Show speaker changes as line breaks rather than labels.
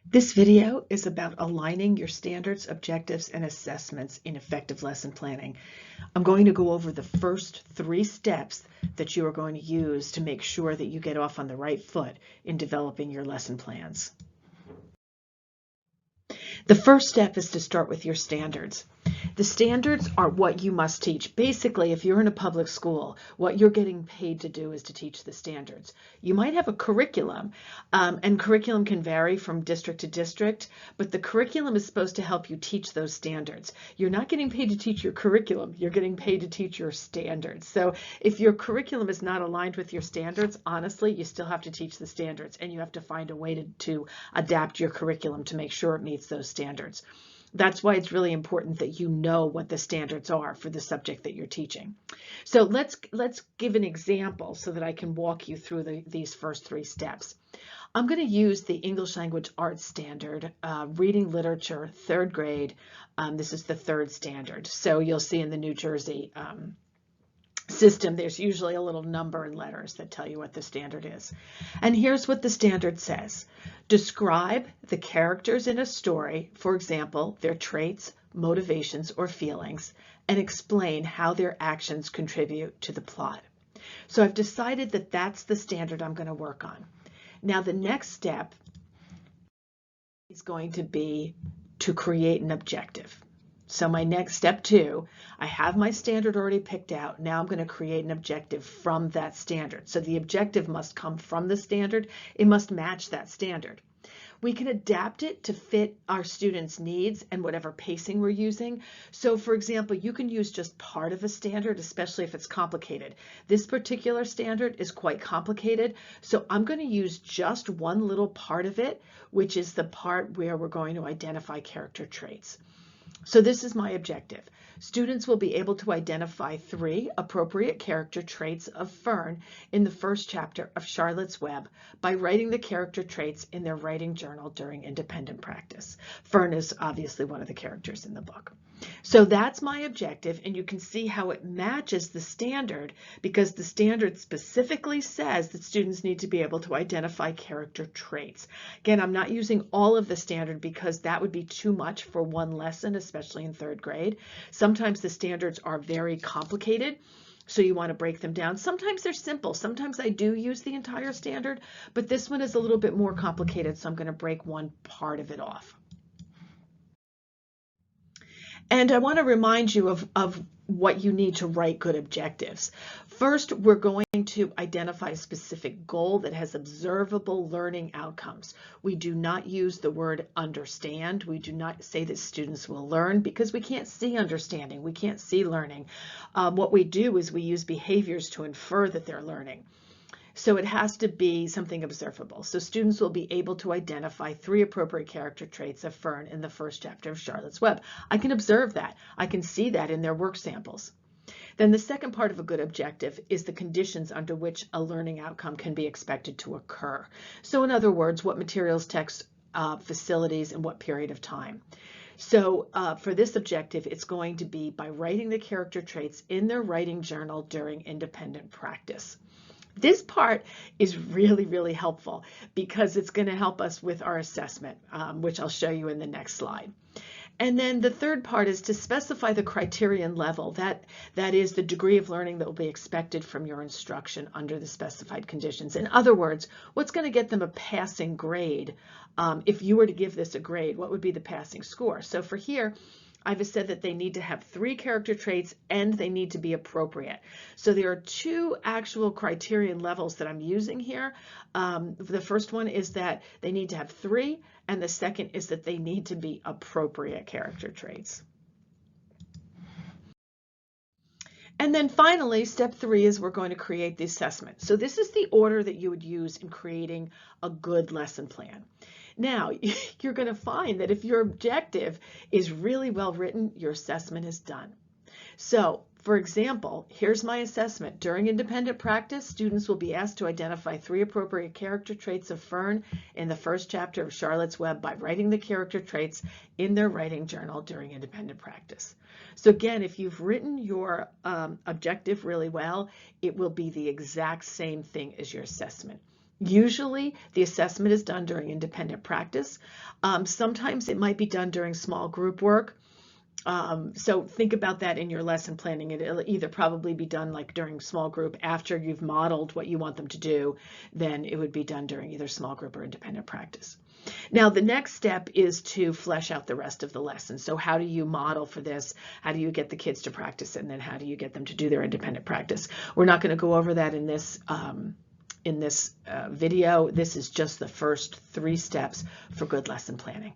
This video is about aligning your standards, objectives, and assessments in effective lesson planning. I'm going to go over the first 3 steps that you are going to use to make sure that you get off on the right foot in developing your lesson plans. The first step is to start with your standards. The standards are what you must teach. Basically, if you're in a public school, what you're getting paid to do is to teach the standards. You might have a curriculum, and curriculum can vary from district to district, but the curriculum is supposed to help you teach those standards. You're not getting paid to teach your curriculum, you're getting paid to teach your standards. So if your curriculum is not aligned with your standards, honestly, you still have to teach the standards, and you have to find a way to adapt your curriculum to make sure it meets those standards. That's why it's really important that you know what the standards are for the subject that you're teaching. So let's give an example so that I can walk you through these first 3 steps. I'm going to use the English Language Arts Standard, Reading Literature, 3rd grade. This is the 3rd standard. So you'll see in the New Jersey system, there's usually a little number and letters that tell you what the standard is. And here's what the standard says. Describe the characters in a story, for example, their traits, motivations, or feelings, and explain how their actions contribute to the plot. So I've decided that that's the standard I'm going to work on. Now the next step is going to be to create an objective. So my next step 2, I have my standard already picked out. Now I'm going to create an objective from that standard. So the objective must come from the standard. It must match that standard. We can adapt it to fit our students' needs and whatever pacing we're using. So for example, you can use just part of a standard, especially if it's complicated. This particular standard is quite complicated, so I'm going to use just one little part of it, which is the part where we're going to identify character traits. So this is my objective. Students will be able to identify 3 appropriate character traits of Fern in the first chapter of Charlotte's Web by writing the character traits in their writing journal during independent practice. Fern is obviously one of the characters in the book. So that's my objective, and you can see how it matches the standard because the standard specifically says that students need to be able to identify character traits. Again, I'm not using all of the standard because that would be too much for one lesson, especially in 3rd grade. Sometimes the standards are very complicated, so you want to break them down. Sometimes they're simple. Sometimes I do use the entire standard, but this one is a little bit more complicated, so I'm going to break one part of it off. And I want to remind you of what you need to write good objectives. First, we're going to identify a specific goal that has observable learning outcomes. We do not use the word understand. We do not say that students will learn because we can't see understanding. We can't see learning. What we do is we use behaviors to infer that they're learning. So it has to be something observable. So students will be able to identify 3 appropriate character traits of Fern in the first chapter of Charlotte's Web. I can observe that. I can see that in their work samples. Then the second part of a good objective is the conditions under which a learning outcome can be expected to occur. So in other words, what materials, texts, facilities, and what period of time. So for this objective, it's going to be by writing the character traits in their writing journal during independent practice. This part is really, really helpful because it's going to help us with our assessment, which I'll show you in the next slide. And then the third part is to specify the criterion level. That is the degree of learning that will be expected from your instruction under the specified conditions. In other words, what's going to get them a passing grade? If you were to give this a grade, what would be the passing score? So for here, I've said that they need to have 3 character traits and they need to be appropriate. So there are 2 actual criterion levels that I'm using here. The first one is that they need to have 3, and the second is that they need to be appropriate character traits. And then finally, step 3 is we're going to create the assessment. So this is the order that you would use in creating a good lesson plan. Now, you're going to find that if your objective is really well written, your assessment is done. So, for example, here's my assessment. During independent practice, students will be asked to identify 3 appropriate character traits of Fern in the first chapter of Charlotte's Web by writing the character traits in their writing journal during independent practice. So again, if you've written your objective really well, it will be the exact same thing as your assessment. Usually the assessment is done during independent practice. Sometimes it might be done during small group work. So think about that in your lesson planning. It'll either probably be done like during small group after you've modeled what you want them to do, then it would be done during either small group or independent practice. Now, the next step is to flesh out the rest of the lesson. So how do you model for this? How do you get the kids to practice it? And then how do you get them to do their independent practice? We're not going to go over that in this video. This is just the first 3 steps for good lesson planning.